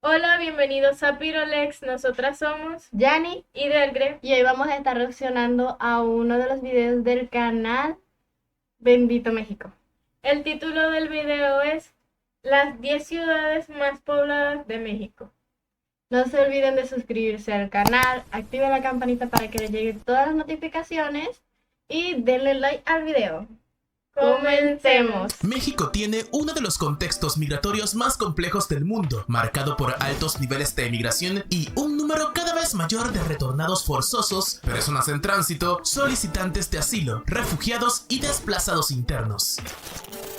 Hola, bienvenidos a Pirolex. Nosotras somos Yani, y Delgre. y hoy vamos a estar reaccionando a uno de los videos del canal Bendito México. El título del video es Las 10 ciudades más pobladas de México. No se olviden de suscribirse al canal, activen la campanita para que les lleguen todas las notificaciones y denle like al video. Comencemos. México tiene uno de los contextos migratorios más complejos del mundo, marcado por altos niveles de emigración y un número cada vez mayor de retornados forzosos, personas en tránsito, solicitantes de asilo, refugiados y desplazados internos.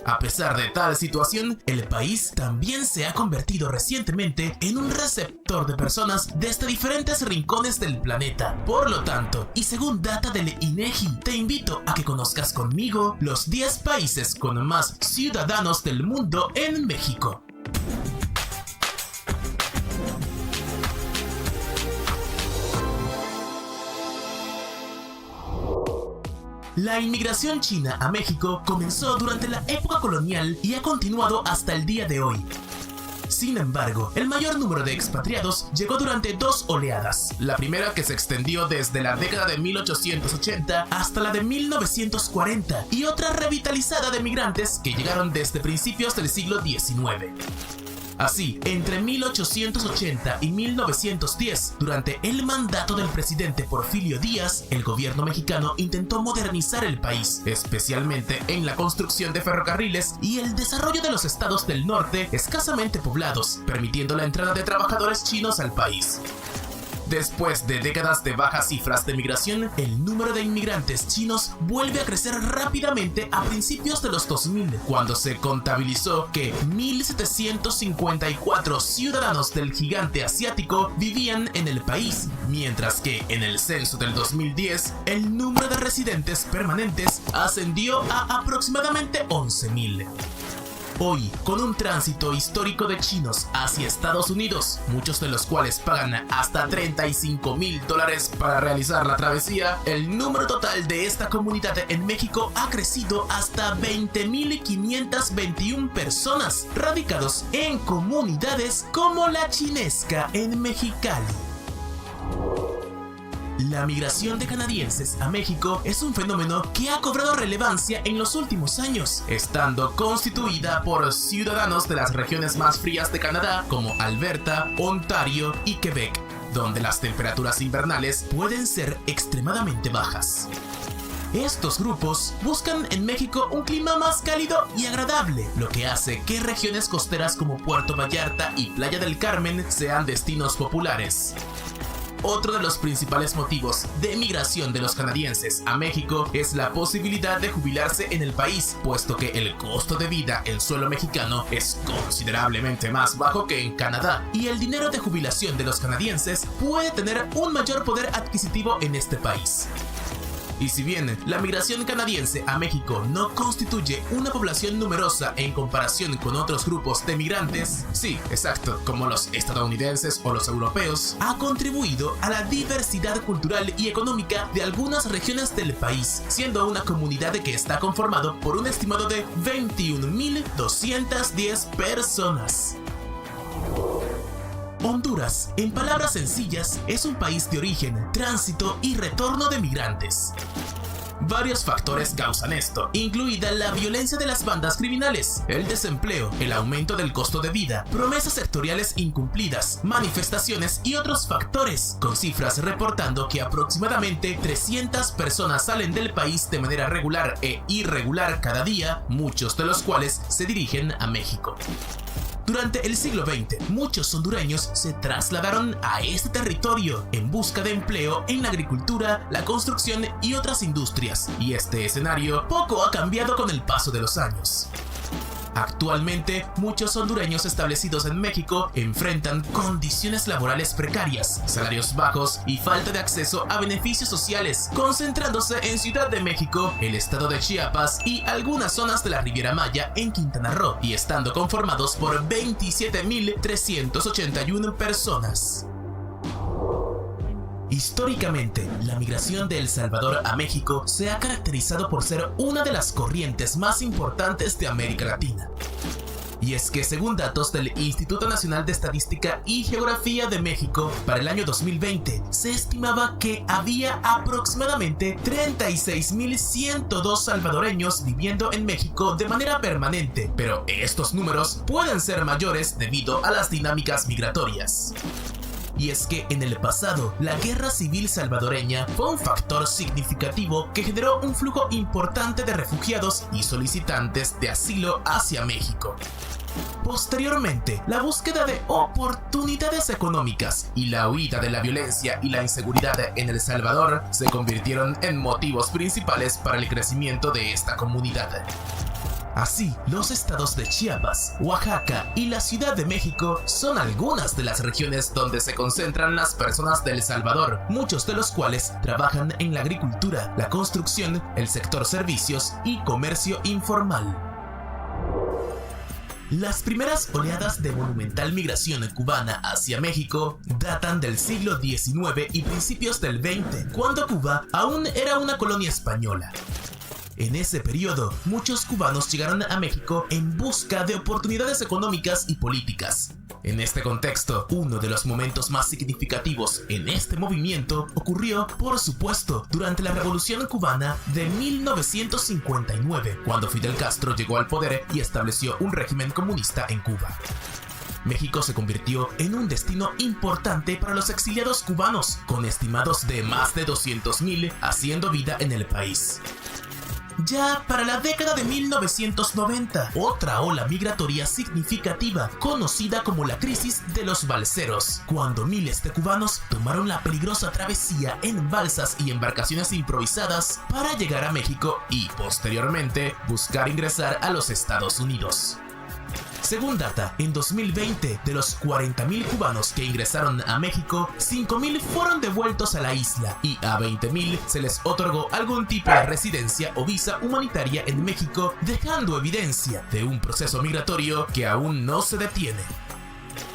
A pesar de tal situación, el país también se ha convertido recientemente en un receptor de personas desde diferentes rincones del planeta. Por lo tanto, y según data del INEGI, te invito a que conozcas conmigo los 10 países con más ciudadanos del mundo en México. La inmigración china a México comenzó durante la época colonial y ha continuado hasta el día de hoy. Sin embargo, el mayor número de expatriados llegó durante dos oleadas. La primera, que se extendió desde la década de 1880 hasta la de 1940, y otra revitalizada de migrantes que llegaron desde principios del siglo XIX. Así, entre 1880 y 1910, durante el mandato del presidente Porfirio Díaz, el gobierno mexicano intentó modernizar el país, especialmente en la construcción de ferrocarriles y el desarrollo de los estados del norte escasamente poblados, permitiendo la entrada de trabajadores chinos al país. Después de décadas de bajas cifras de migración, el número de inmigrantes chinos vuelve a crecer rápidamente a principios de los 2000, cuando se contabilizó que 1.754 ciudadanos del gigante asiático vivían en el país, mientras que en el censo del 2010, el número de residentes permanentes ascendió a aproximadamente 11.000. Hoy, con un tránsito histórico de chinos hacia Estados Unidos, muchos de los cuales pagan hasta $35,000 para realizar la travesía, el número total de esta comunidad en México ha crecido hasta 20.521 personas, radicados en comunidades como La Chinesca en Mexicali. La migración de canadienses a México es un fenómeno que ha cobrado relevancia en los últimos años, estando constituida por ciudadanos de las regiones más frías de Canadá, como Alberta, Ontario y Quebec, donde las temperaturas invernales pueden ser extremadamente bajas. Estos grupos buscan en México un clima más cálido y agradable, lo que hace que regiones costeras como Puerto Vallarta y Playa del Carmen sean destinos populares. Otro de los principales motivos de emigración de los canadienses a México es la posibilidad de jubilarse en el país, puesto que el costo de vida en suelo mexicano es considerablemente más bajo que en Canadá, y el dinero de jubilación de los canadienses puede tener un mayor poder adquisitivo en este país. Y si bien la migración canadiense a México no constituye una población numerosa en comparación con otros grupos de migrantes, sí, exacto, como los estadounidenses o los europeos, ha contribuido a la diversidad cultural y económica de algunas regiones del país, siendo una comunidad que está conformado por un estimado de 21.210 personas. Honduras, en palabras sencillas, es un país de origen, tránsito y retorno de migrantes. Varios factores causan esto, incluida la violencia de las bandas criminales, el desempleo, el aumento del costo de vida, promesas sectoriales incumplidas, manifestaciones y otros factores, con cifras reportando que aproximadamente 300 personas salen del país de manera regular e irregular cada día, muchos de los cuales se dirigen a México. Durante el siglo XX, muchos hondureños se trasladaron a este territorio en busca de empleo en la agricultura, la construcción y otras industrias, y este escenario poco ha cambiado con el paso de los años. Actualmente, muchos hondureños establecidos en México enfrentan condiciones laborales precarias, salarios bajos y falta de acceso a beneficios sociales, concentrándose en Ciudad de México, el estado de Chiapas y algunas zonas de la Riviera Maya en Quintana Roo, y estando conformados por 27.381 personas. Históricamente, la migración de El Salvador a México se ha caracterizado por ser una de las corrientes más importantes de América Latina. Y es que según datos del Instituto Nacional de Estadística y Geografía de México, para el año 2020 se estimaba que había aproximadamente 36.102 salvadoreños viviendo en México de manera permanente, pero estos números pueden ser mayores debido a las dinámicas migratorias. Y es que en el pasado, la guerra civil salvadoreña fue un factor significativo que generó un flujo importante de refugiados y solicitantes de asilo hacia México. Posteriormente, la búsqueda de oportunidades económicas y la huida de la violencia y la inseguridad en El Salvador se convirtieron en motivos principales para el crecimiento de esta comunidad. Así, los estados de Chiapas, Oaxaca y la Ciudad de México son algunas de las regiones donde se concentran las personas de El Salvador, muchos de los cuales trabajan en la agricultura, la construcción, el sector servicios y comercio informal. Las primeras oleadas de monumental migración cubana hacia México datan del siglo XIX y principios del XX, cuando Cuba aún era una colonia española. En ese periodo, muchos cubanos llegaron a México en busca de oportunidades económicas y políticas. En este contexto, uno de los momentos más significativos en este movimiento ocurrió, por supuesto, durante la Revolución Cubana de 1959, cuando Fidel Castro llegó al poder y estableció un régimen comunista en Cuba. México se convirtió en un destino importante para los exiliados cubanos, con estimados de más de 200.000 haciendo vida en el país. Ya para la década de 1990, otra ola migratoria significativa, conocida como la crisis de los balseros, cuando miles de cubanos tomaron la peligrosa travesía en balsas y embarcaciones improvisadas para llegar a México y, posteriormente, buscar ingresar a los Estados Unidos. Según data, en 2020, de los 40.000 cubanos que ingresaron a México, 5.000 fueron devueltos a la isla y a 20.000 se les otorgó algún tipo de residencia o visa humanitaria en México, dejando evidencia de un proceso migratorio que aún no se detiene.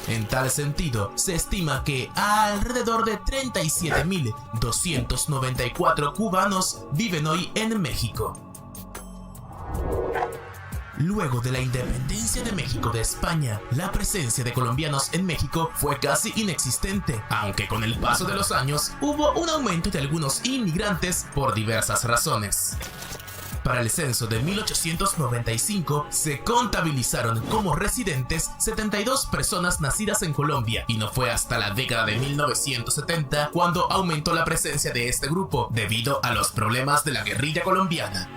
En tal sentido, se estima que alrededor de 37.294 cubanos viven hoy en México. Luego de la independencia de México de España, la presencia de colombianos en México fue casi inexistente, aunque con el paso de los años hubo un aumento de algunos inmigrantes por diversas razones. Para el censo de 1895 se contabilizaron como residentes 72 personas nacidas en Colombia, y no fue hasta la década de 1970 cuando aumentó la presencia de este grupo debido a los problemas de la guerrilla colombiana.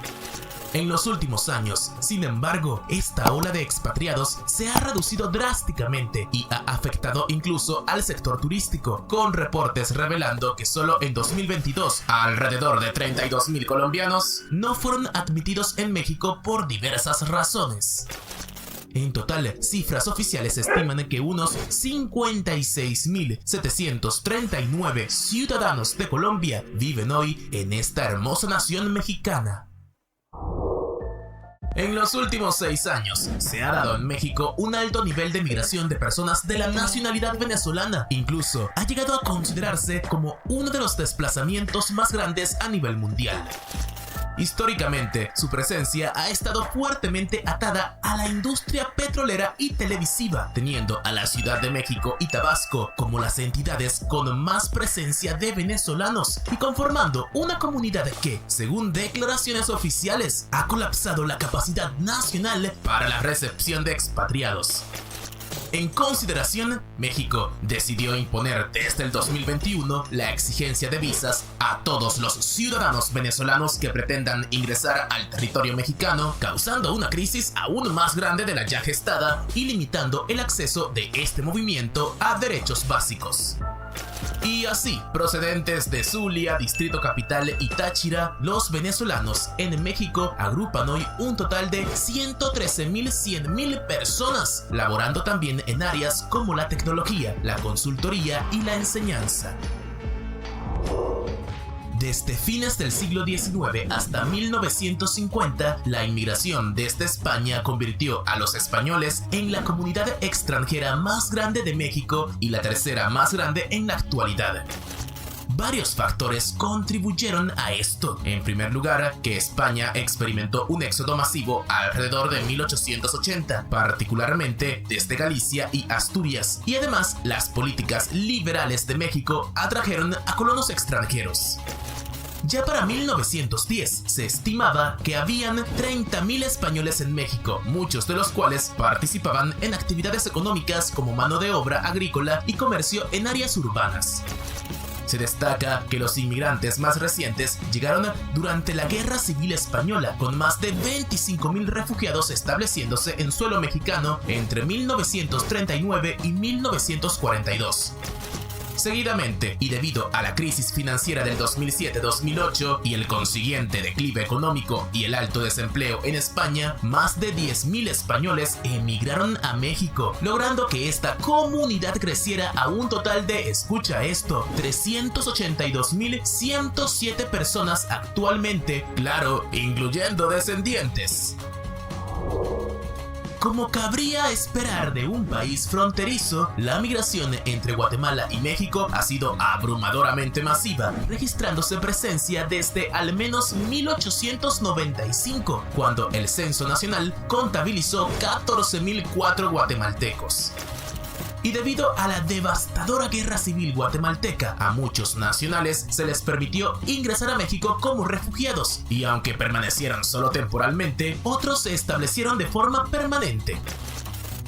En los últimos años, sin embargo, esta ola de expatriados se ha reducido drásticamente y ha afectado incluso al sector turístico, con reportes revelando que solo en 2022 alrededor de 32.000 colombianos no fueron admitidos en México por diversas razones. En total, cifras oficiales estiman que unos 56.739 ciudadanos de Colombia viven hoy en esta hermosa nación mexicana. En los últimos 6 años, se ha dado en México un alto nivel de migración de personas de la nacionalidad venezolana. Incluso ha llegado a considerarse como uno de los desplazamientos más grandes a nivel mundial. Históricamente, su presencia ha estado fuertemente atada a la industria petrolera y televisiva, teniendo a la Ciudad de México y Tabasco como las entidades con más presencia de venezolanos y conformando una comunidad que, según declaraciones oficiales, ha colapsado la capacidad nacional para la recepción de expatriados. En consideración, México decidió imponer desde el 2021 la exigencia de visas a todos los ciudadanos venezolanos que pretendan ingresar al territorio mexicano, causando una crisis aún más grande de la ya gestada y limitando el acceso de este movimiento a derechos básicos. Y así, procedentes de Zulia, Distrito Capital y Táchira, los venezolanos en México agrupan hoy un total de 113.100.000 personas, laborando también en áreas como la tecnología, la consultoría y la enseñanza. Desde fines del siglo XIX hasta 1950, la inmigración desde España convirtió a los españoles en la comunidad extranjera más grande de México y la tercera más grande en la actualidad. Varios factores contribuyeron a esto. En primer lugar, que España experimentó un éxodo masivo alrededor de 1880, particularmente desde Galicia y Asturias, y además las políticas liberales de México atrajeron a colonos extranjeros. Ya para 1910 se estimaba que habían 30.000 españoles en México, muchos de los cuales participaban en actividades económicas como mano de obra agrícola y comercio en áreas urbanas. Se destaca que los inmigrantes más recientes llegaron durante la Guerra Civil Española, con más de 25.000 refugiados estableciéndose en suelo mexicano entre 1939 y 1942. Seguidamente, y debido a la crisis financiera del 2007-2008 y el consiguiente declive económico y el alto desempleo en España, más de 10.000 españoles emigraron a México, logrando que esta comunidad creciera a un total de, escucha esto, 382.107 personas actualmente, claro, incluyendo descendientes. Como cabría esperar de un país fronterizo, la migración entre Guatemala y México ha sido abrumadoramente masiva, registrándose presencia desde al menos 1895, cuando el Censo Nacional contabilizó 14.004 guatemaltecos. Y debido a la devastadora guerra civil guatemalteca, a muchos nacionales se les permitió ingresar a México como refugiados, y aunque permanecieron solo temporalmente, otros se establecieron de forma permanente.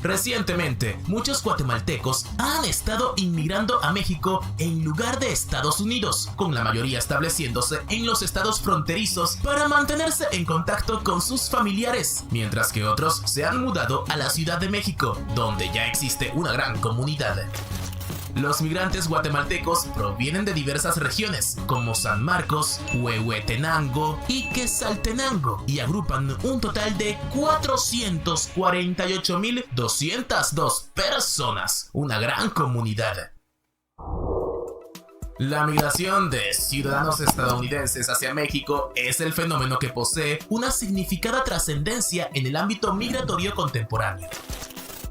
Recientemente, muchos guatemaltecos han estado inmigrando a México en lugar de Estados Unidos, con la mayoría estableciéndose en los estados fronterizos para mantenerse en contacto con sus familiares, mientras que otros se han mudado a la Ciudad de México, donde ya existe una gran comunidad. Los migrantes guatemaltecos provienen de diversas regiones, como San Marcos, Huehuetenango y Quetzaltenango, y agrupan un total de 448.202 personas, una gran comunidad. La migración de ciudadanos estadounidenses hacia México es el fenómeno que posee una significada trascendencia en el ámbito migratorio contemporáneo.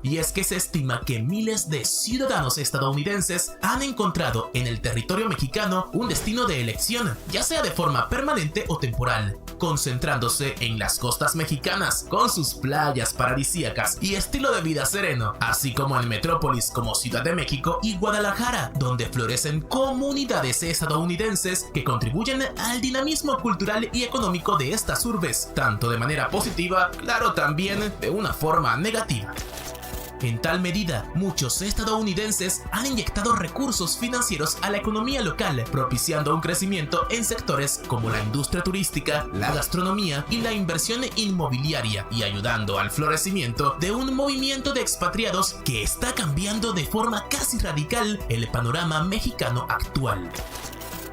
Y es que se estima que miles de ciudadanos estadounidenses han encontrado en el territorio mexicano un destino de elección, ya sea de forma permanente o temporal, concentrándose en las costas mexicanas, con sus playas paradisíacas y estilo de vida sereno, así como en metrópolis como Ciudad de México y Guadalajara, donde florecen comunidades estadounidenses que contribuyen al dinamismo cultural y económico de estas urbes, tanto de manera positiva, claro, también de una forma negativa. En tal medida, muchos estadounidenses han inyectado recursos financieros a la economía local, propiciando un crecimiento en sectores como la industria turística, la gastronomía y la inversión inmobiliaria, y ayudando al florecimiento de un movimiento de expatriados que está cambiando de forma casi radical el panorama mexicano actual.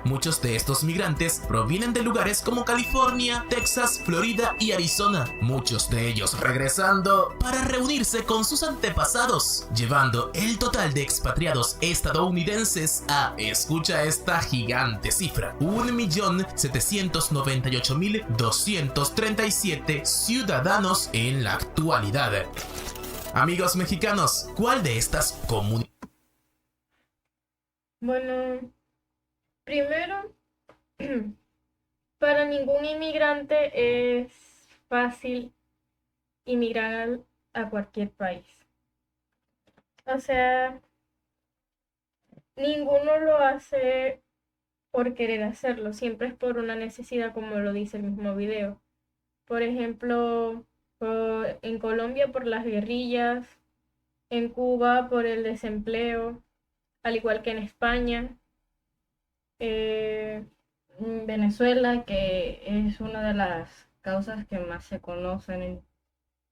Muchos de estos migrantes provienen de lugares como California, Texas, Florida y Arizona, muchos de ellos regresando para reunirse con sus antepasados, llevando el total de expatriados estadounidenses a, escucha esta gigante cifra, 1.798.237 ciudadanos en la actualidad. Amigos mexicanos, ¿cuál de estas comunidades? Bueno, primero, para ningún inmigrante es fácil inmigrar a cualquier país. O sea, ninguno lo hace por querer hacerlo, siempre es por una necesidad, como lo dice el mismo video. Por ejemplo, en Colombia por las guerrillas, en Cuba por el desempleo, al igual que en España. Venezuela, que es una de las causas que más se conocen en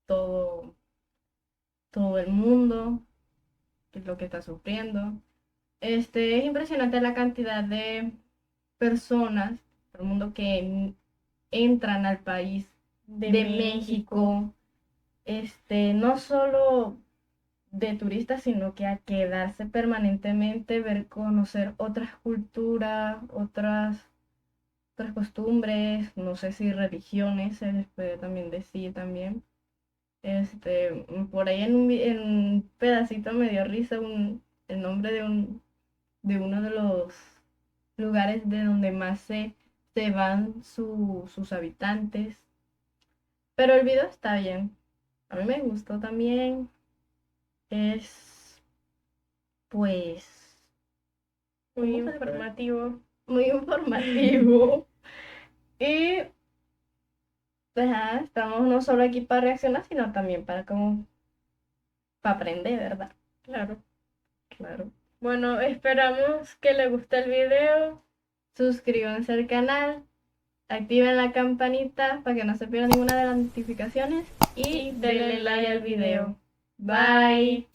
todo el mundo, que es lo que está sufriendo. Es impresionante la cantidad de personas del mundo que entran al país de México, no solo de turistas, sino que a quedarse permanentemente, conocer otras culturas, otras costumbres, no sé si religiones, se les puede también decir también. Por ahí en un pedacito me dio risa el nombre de uno de lugares de donde más se van sus habitantes. Pero el video está bien. A mí me gustó también. Es, pues, Muy ¿cómo se le puede? informativo. Muy informativo. Y pues, estamos no solo aquí para reaccionar, sino también para aprender, ¿verdad? Claro. Claro. Bueno, esperamos que les guste el video. Suscríbanse al canal, activen la campanita para que no se pierdan ninguna de las notificaciones y denle like al video. Bye.